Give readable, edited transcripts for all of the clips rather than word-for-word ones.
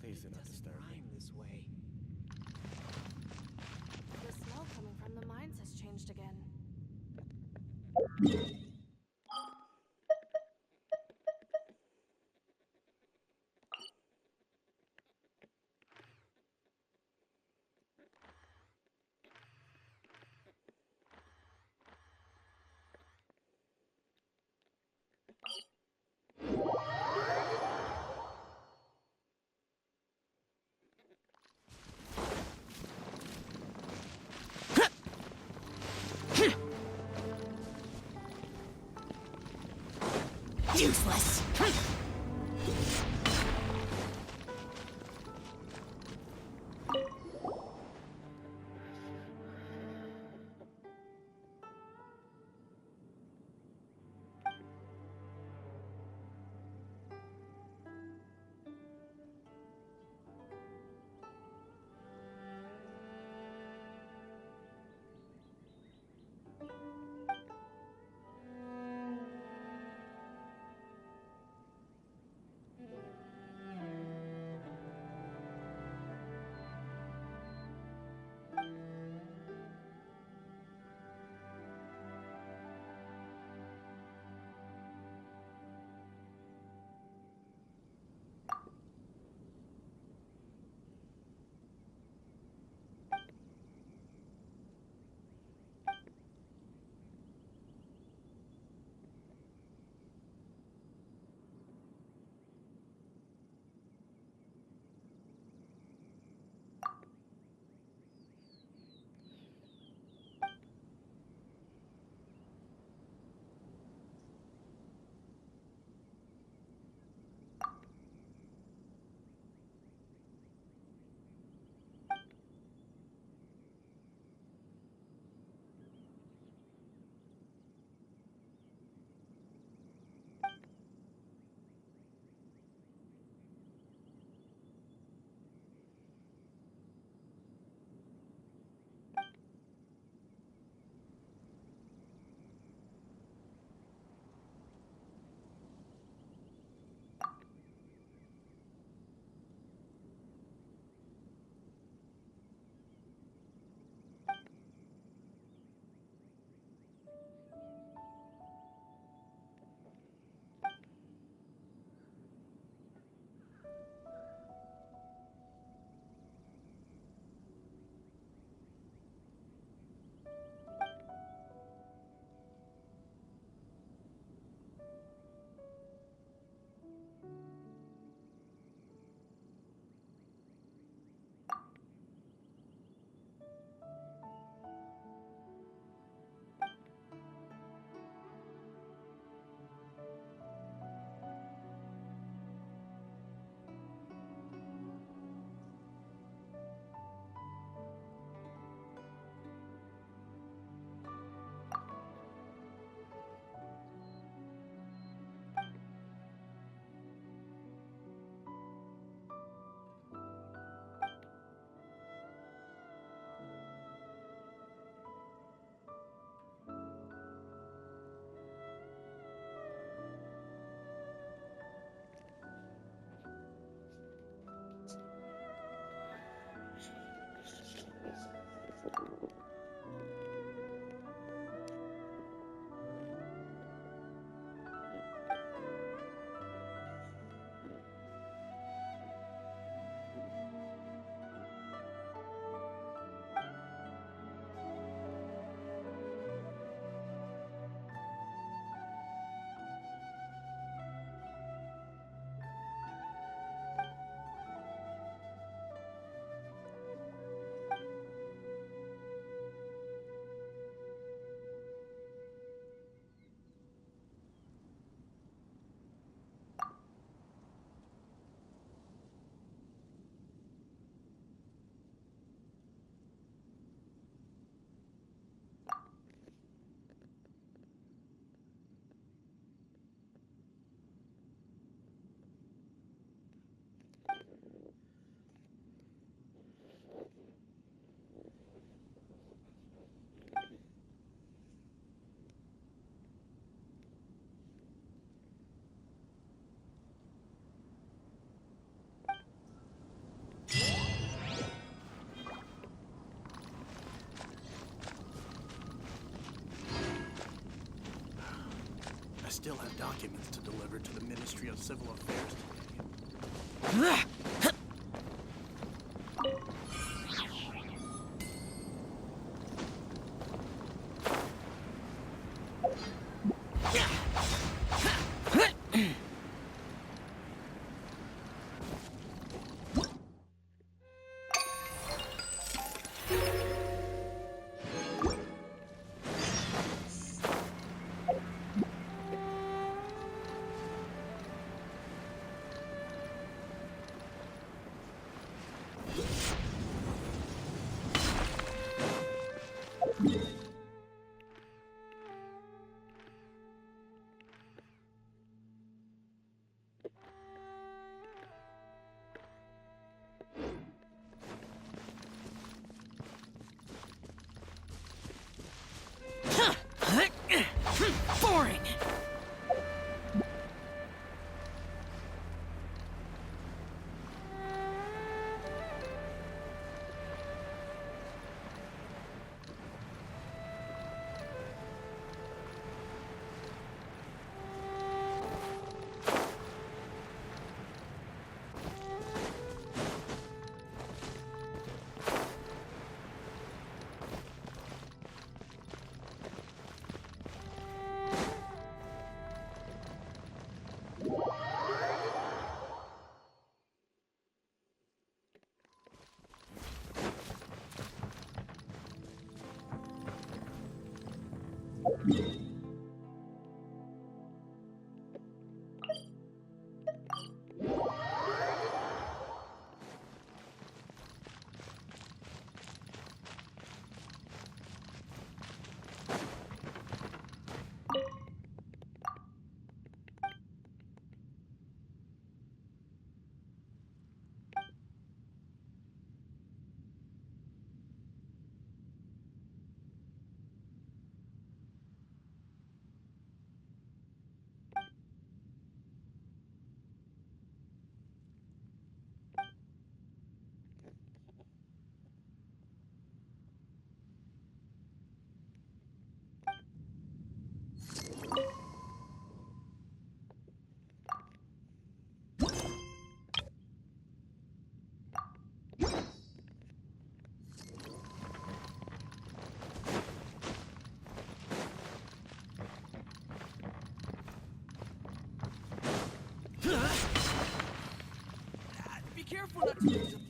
Please do not disturb me. This way. The smell coming from the mines has changed again. Useless. still have documents to deliver to the Ministry of Civil Affairs today. Boring. Be careful not to use up the...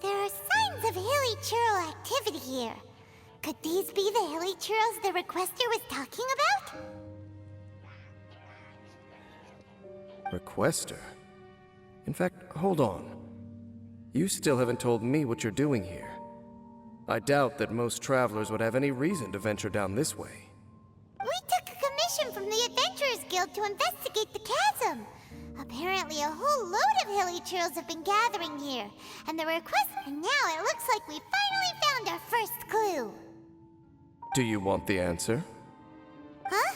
There are signs of hilly churl activity here. Could these be the hilly churls the requester was talking about? Requester? In fact, hold on. You still haven't told me what you're doing here. I doubt that most travelers would have any reason to venture down this way. We took a commission from the Adventurers Guild to investigate the chasm. Apparently a whole load of hilly churls have been gathering here, and now it looks like we finally found our first clue. Do you want the answer? Huh?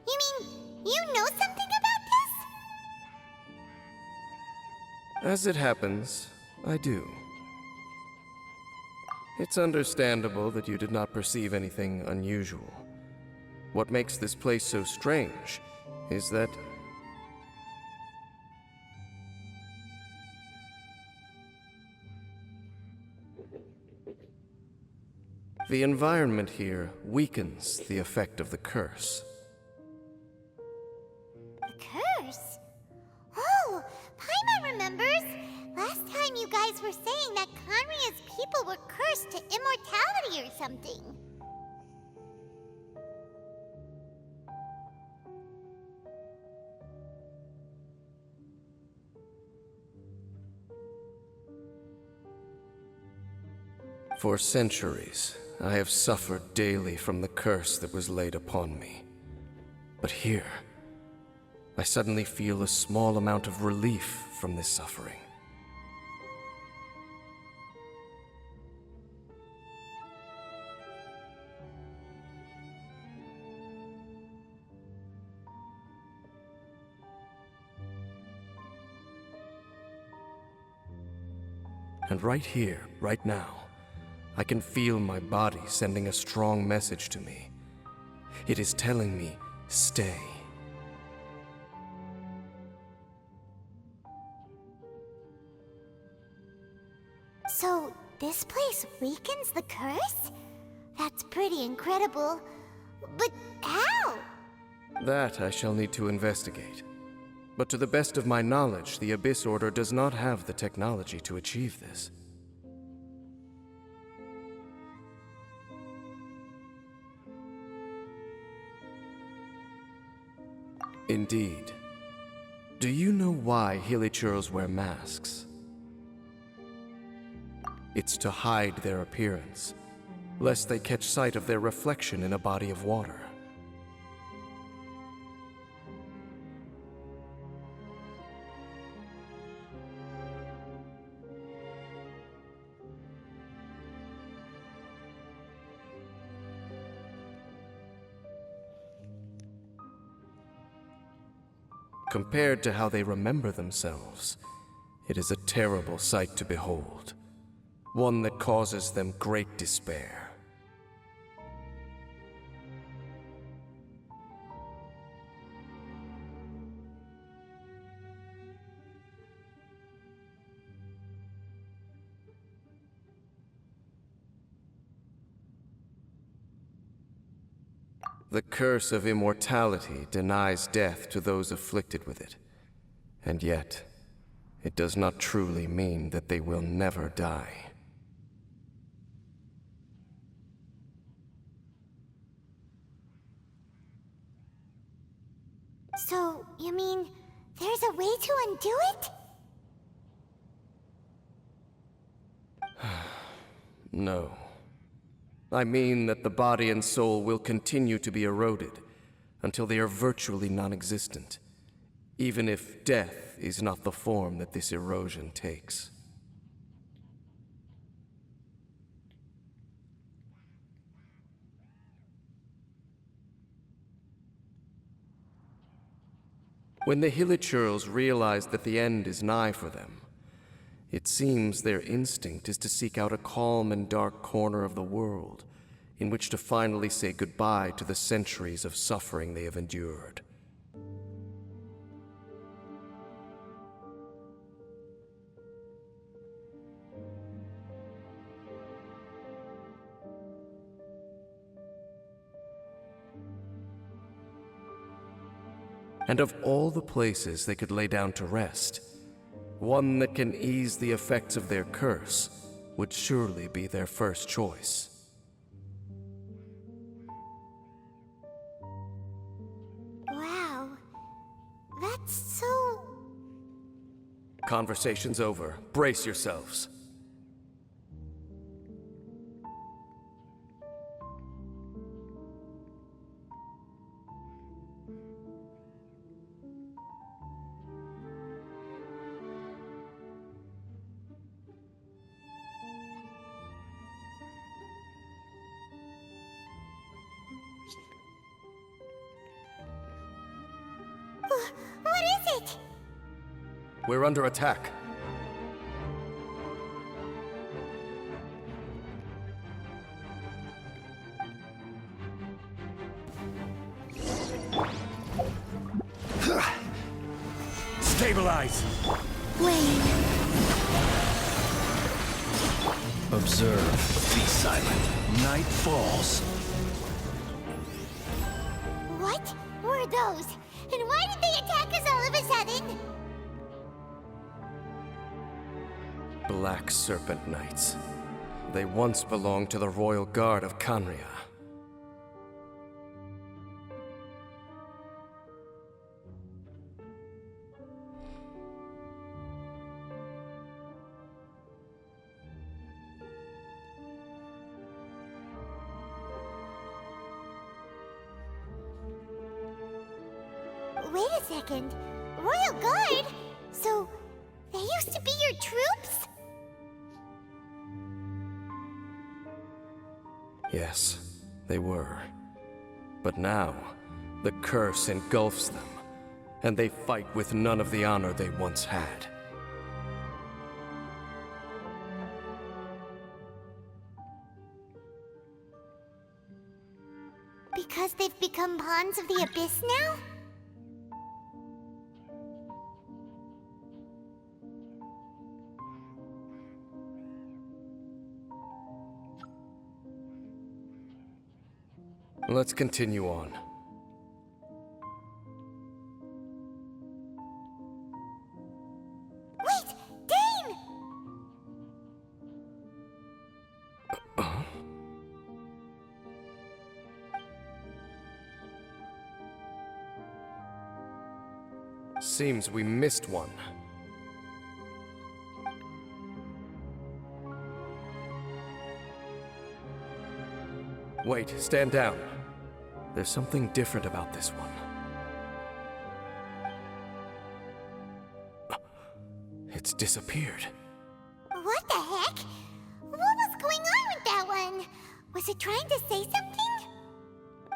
You mean you know something about this? As it happens, I do. It's understandable that you did not perceive anything unusual. What makes this place so strange is that the environment here weakens the effect of the curse. The curse? Oh, Paimon remembers. Last time you guys were saying that Conria's people were cursed to immortality or something. For centuries, I have suffered daily from the curse that was laid upon me. But here, I suddenly feel a small amount of relief from this suffering. And right here, right now, I can feel my body sending a strong message to me. It is telling me, stay. So, this place weakens the curse? That's pretty incredible. But how? That I shall need to investigate. But to the best of my knowledge, the Abyss Order does not have the technology to achieve this. Indeed. Do you know why Hilichurls wear masks? It's to hide their appearance, lest they catch sight of their reflection in a body of water. Compared to how they remember themselves, it is a terrible sight to behold, one that causes them great despair. The curse of immortality denies death to those afflicted with it, and yet, it does not truly mean that they will never die. So, you mean there's a way to undo it? No. I mean that the body and soul will continue to be eroded until they are virtually non-existent, even if death is not the form that this erosion takes. When the Hilichurls realize that the end is nigh for them, it seems their instinct is to seek out a calm and dark corner of the world in which to finally say goodbye to the centuries of suffering they have endured. And of all the places they could lay down to rest, one that can ease the effects of their curse would surely be their first choice. Wow. That's so... Conversation's over. Brace yourselves. What is it? We're under attack. Stabilize! Wait. Observe. Be silent. Night falls. What were those? And why did they attack us all of a sudden? Black Serpent Knights. They once belonged to the Royal Guard of Khaenri'ah. Wait a second. Royal Guard? So, they used to be your troops? Yes, they were. But now, the curse engulfs them, and they fight with none of the honor they once had. same pawns of the abyss now? Let's continue on. Wait! Dane! Seems we missed one. Wait, stand down. There's something different about this one. It's disappeared. What the heck? What was going on with that one? Was it trying to say something?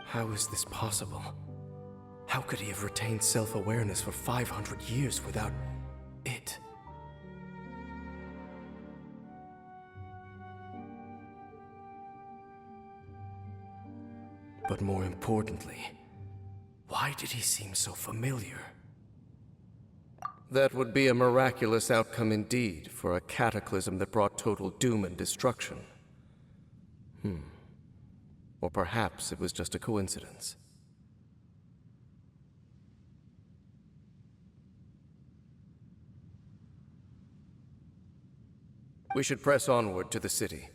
How is this possible? How could he have retained self-awareness for 500 years without it? But more importantly, why did he seem so familiar? That would be a miraculous outcome indeed for a cataclysm that brought total doom and destruction. Or perhaps it was just a coincidence. We should press onward to the city.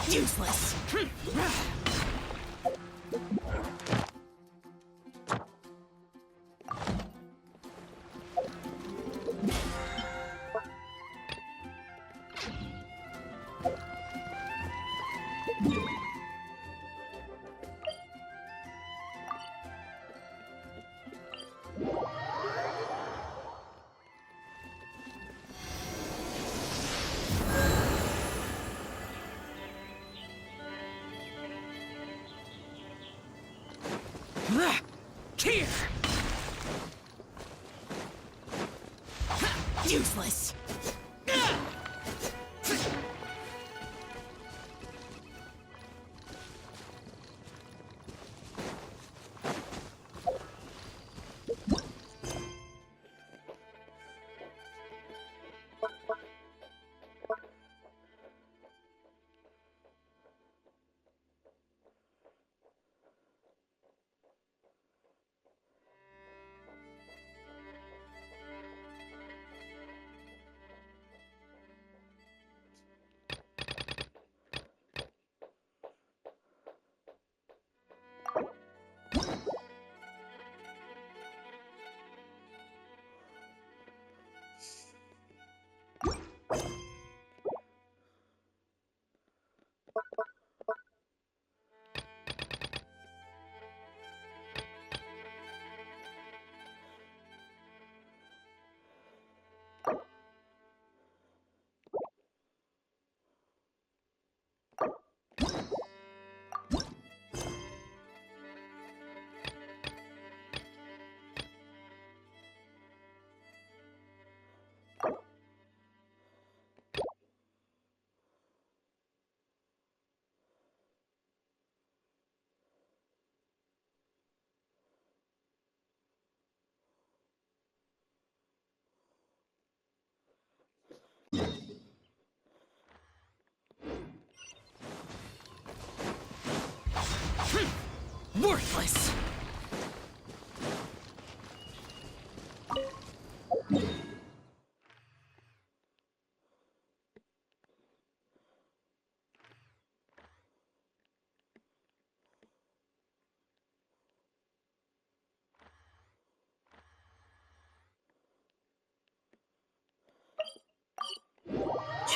Useless. Here. Useless.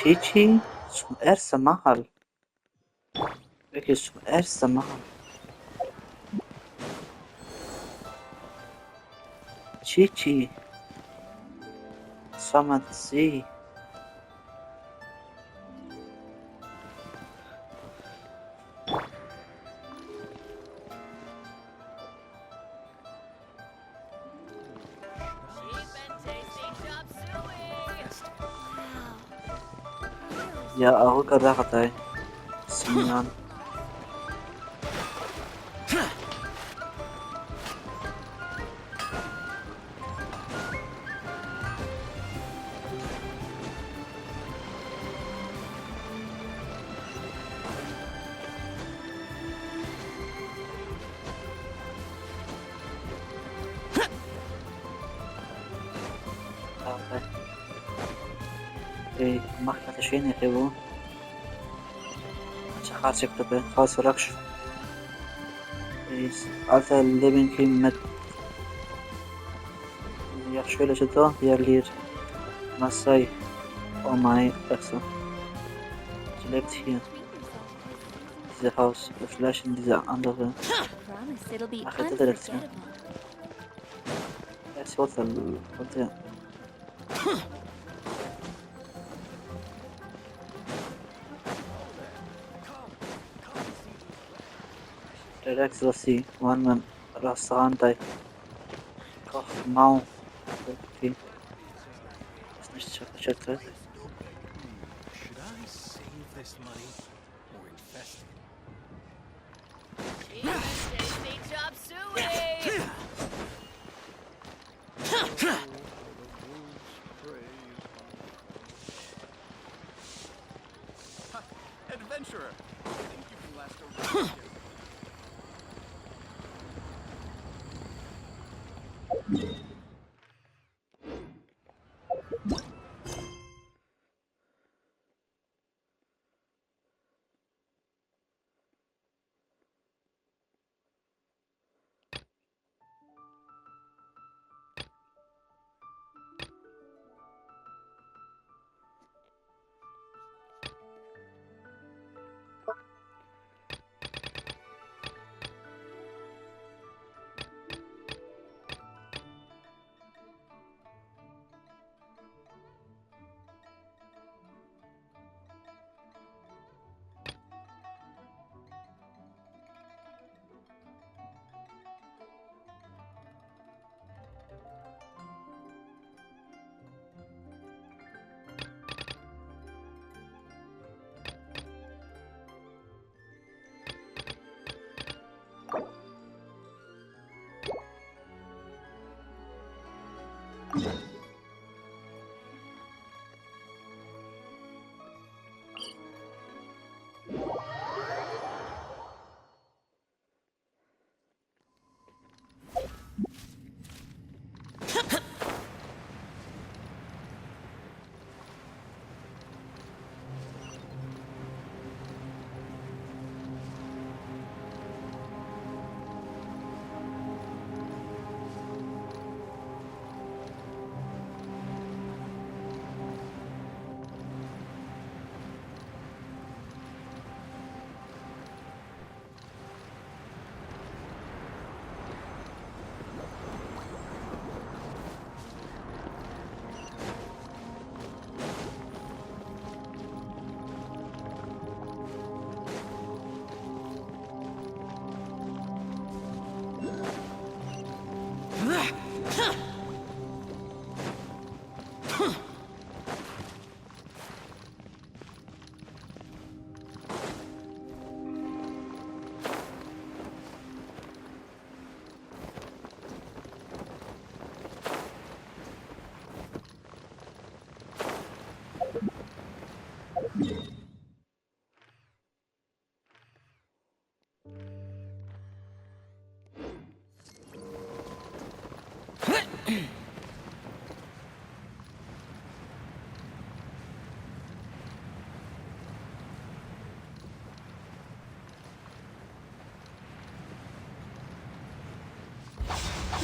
تشيتشي اسمه ارسا محل. بيكي اسمه ارسا محل. تشيتشي summoned the sea. يا أهو كراغتاي سميان. إيه محلة شين يحبون خاص يكتب خاص ركش. إيه ألتا الليبين كيم مد يخشوا لجدا يرلير مساي on my person. Select here. Diese Haus, vielleicht in dieser andere. Promise it'll be Ach, hätte der letzte. unforgettable. Es wird der. Direkt so sie, wann man Restaurant bei Koch Mau. Okay. Ist nicht gecheckt wird. Should I save this money or invest it? Adventurer, I think you can last a week.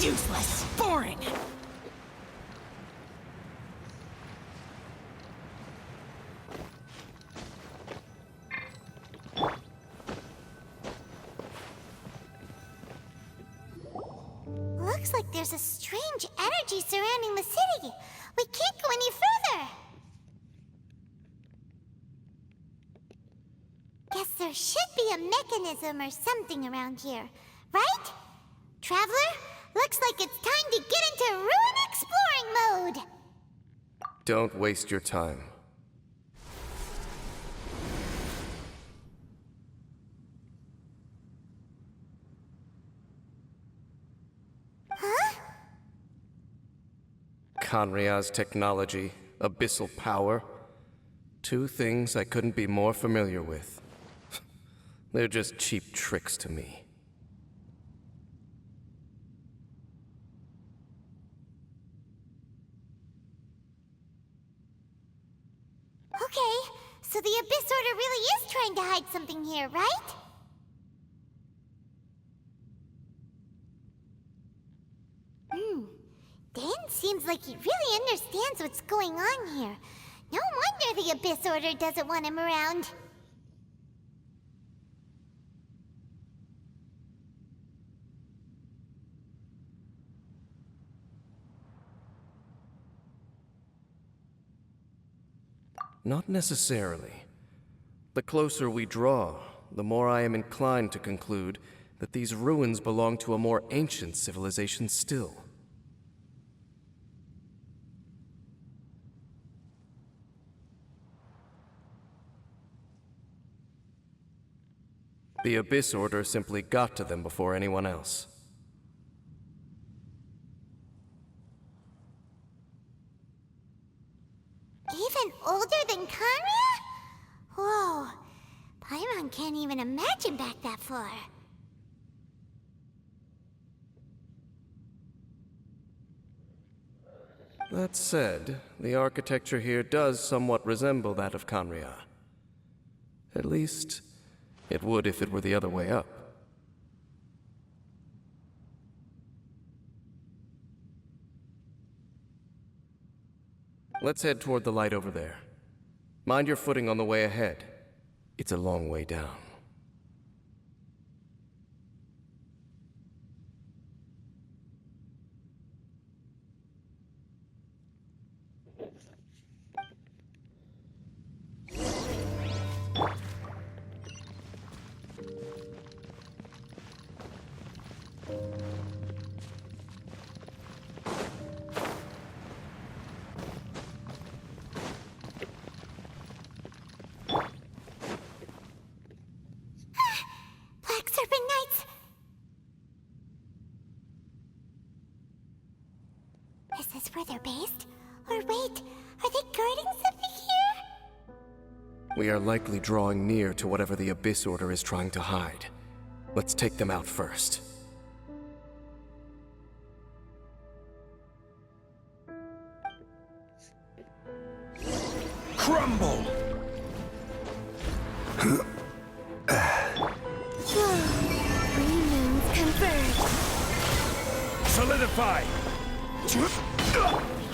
Useless. Boring. looks like there's a strange energy surrounding the city. We can't go any further. Guess there should be a mechanism or something around here, right? Traveler, looks like it's time to get into ruin exploring mode. Don't waste your time. Huh? Kanria's technology, abyssal power. Two things I couldn't be more familiar with. They're just cheap tricks to me. Okay, so the Abyss Order really is trying to hide something here, right? Dan seems like he really understands what's going on here. No wonder the Abyss Order doesn't want him around. Not necessarily. The closer we draw, the more I am inclined to conclude that these ruins belong to a more ancient civilization still. The Abyss Order simply got to them before anyone else. Even older than Kanria? Whoa, Paimon can't even imagine back that far. That said, the architecture here does somewhat resemble that of Kanria. At least, it would if it were the other way up. Let's head toward the light over there. Mind your footing on the way ahead. It's a long way down. Black Serpent Knights! Is this where they're based? Or wait, are they guarding something here? We are likely drawing near to whatever the Abyss Order is trying to hide. Let's take them out first. Crumble! Green moons converge. Solidify!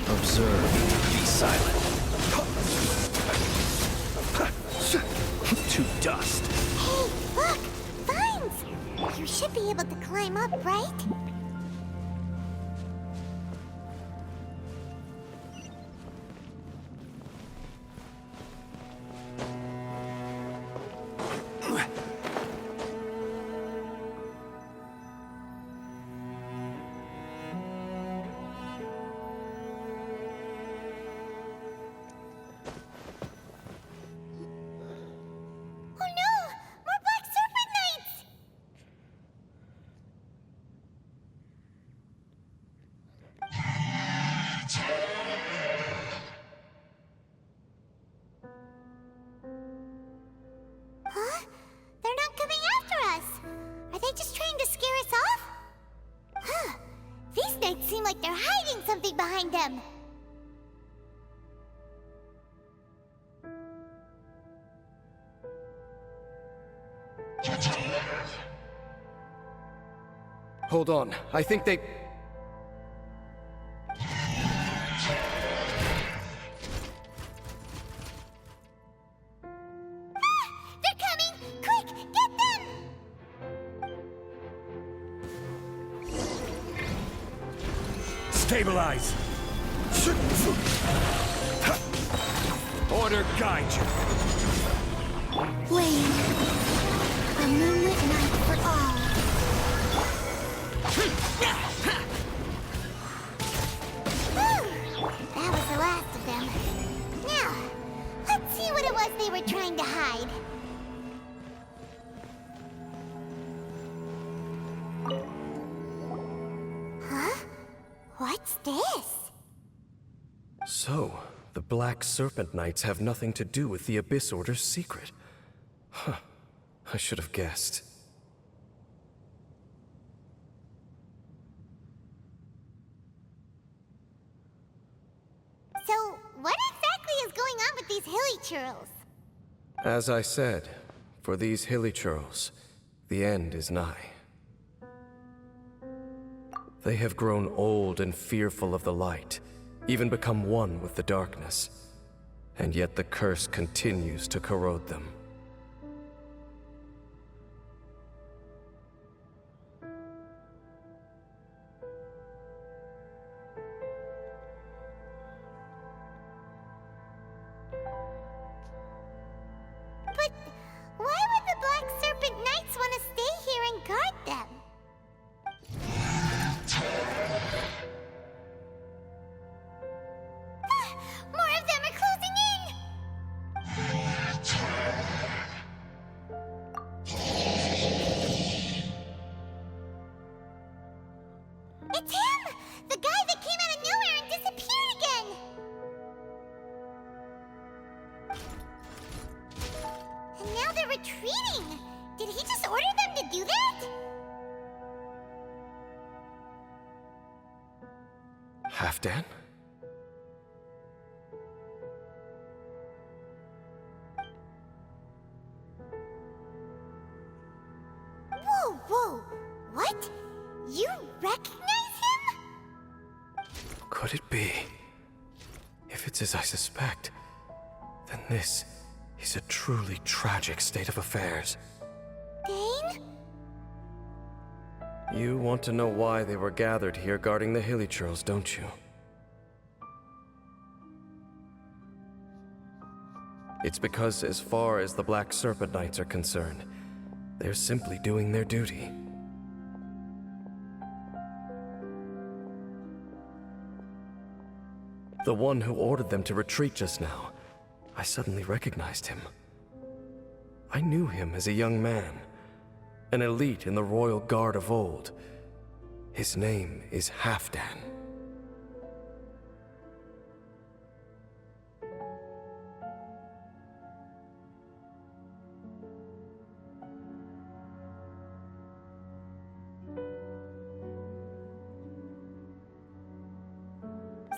Observe. Be silent. To dust. Hey, look! Vines! You should be able to climb up, right? Oh no! More Black Serpent Knights! Huh? They're not coming after us! Are they just trying to scare us off? Huh. These knights seem like they're hiding something behind them. Hold on, I think they... They're coming! Quick, get them! Stabilize! Order guide you! Wayne, a moonlit night for all. Whew, that was the last of them. Now, let's see what it was they were trying to hide. Huh? What's this? So, the Black Serpent Knights have nothing to do with the Abyss Order's secret. Huh. I should have guessed. So, what exactly is going on with these hilly churls? As I said, for these hilly churls, the end is nigh. They have grown old and fearful of the light, even become one with the darkness. And yet the curse continues to corrode them. But why would the Black Serpent Knights want to stay here and guard them? More of them are closing in! It's him! The guy that came out of nowhere and disappeared again! And now they're retreating! Did he just order them to do that? Halfdan? Whoa, whoa! What? You recognize him? Could it be? If it's as I suspect, then this is a truly tragic state of affairs. Dane? You want to know why they were gathered here guarding the hilly churls, don't you? It's because as far as the Black Serpent Knights are concerned, they're simply doing their duty. The one who ordered them to retreat just now, I suddenly recognized him. I knew him as a young man, an elite in the royal guard of old. His name is Halfdan.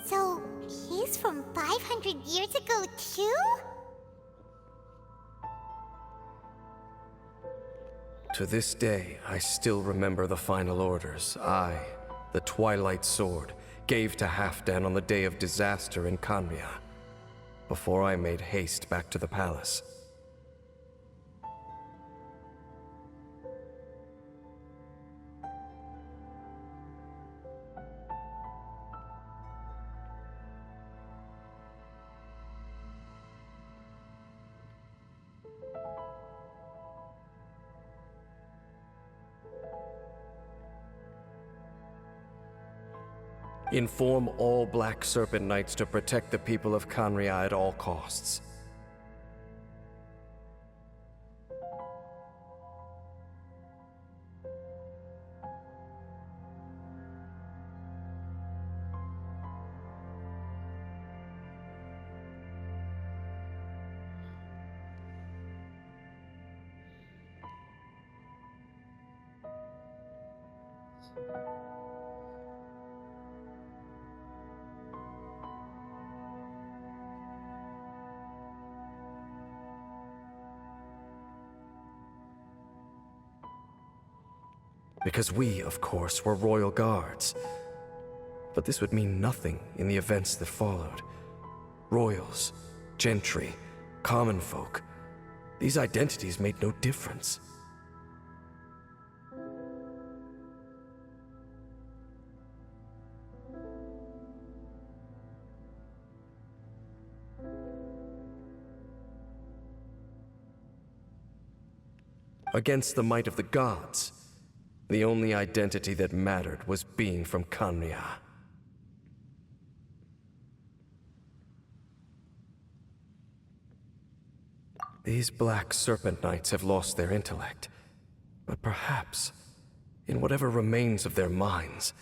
So, he's from 500 years ago, too? To this day, I still remember the final orders I, the Twilight Sword, gave to Halfdan on the day of disaster in Kanria, before I made haste back to the palace. Inform all Black Serpent Knights to protect the people of Kanria at all costs. Because we, of course, were royal guards. But this would mean nothing in the events that followed. Royals, gentry, common folk. These identities made no difference. Against the might of the gods, the only identity that mattered was being from Kanria. These Black Serpent Knights have lost their intellect, but perhaps, in whatever remains of their minds,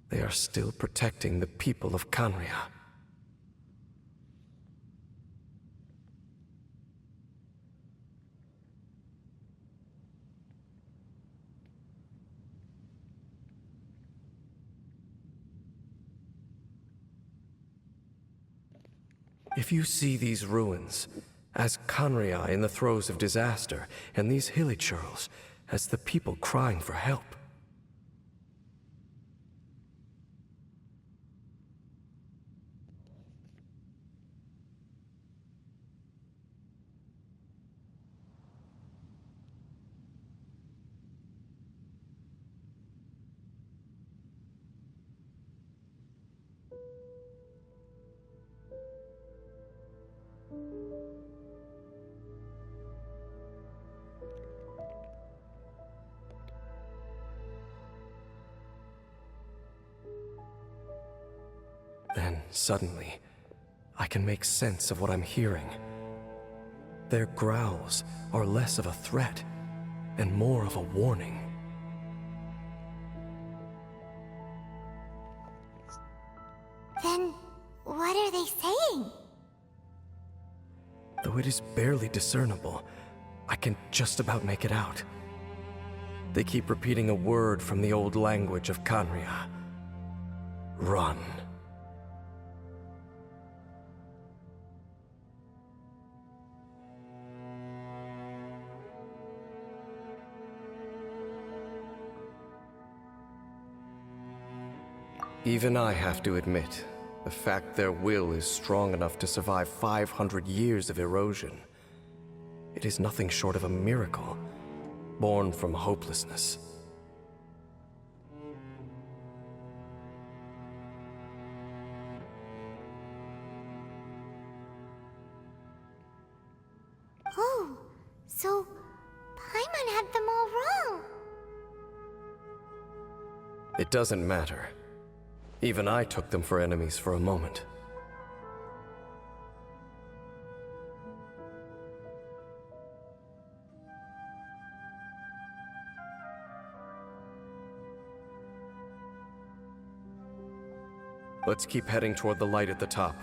they are still protecting the people of Kanria. If you see these ruins as Kanria in the throes of disaster, and these hilly churls as the people crying for help, then suddenly, I can make sense of what I'm hearing. Their growls are less of a threat and more of a warning. Then, what are they saying? Though it is barely discernible, I can just about make it out. They keep repeating a word from the old language of Kanria. Run. Even I have to admit, the fact their will is strong enough to survive 500 years of erosion. It is nothing short of a miracle, born from hopelessness. Oh, so Paimon had them all wrong. It doesn't matter. Even I took them for enemies for a moment. Let's keep heading toward the light at the top.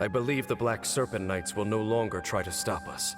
I believe the Black Serpent Knights will no longer try to stop us.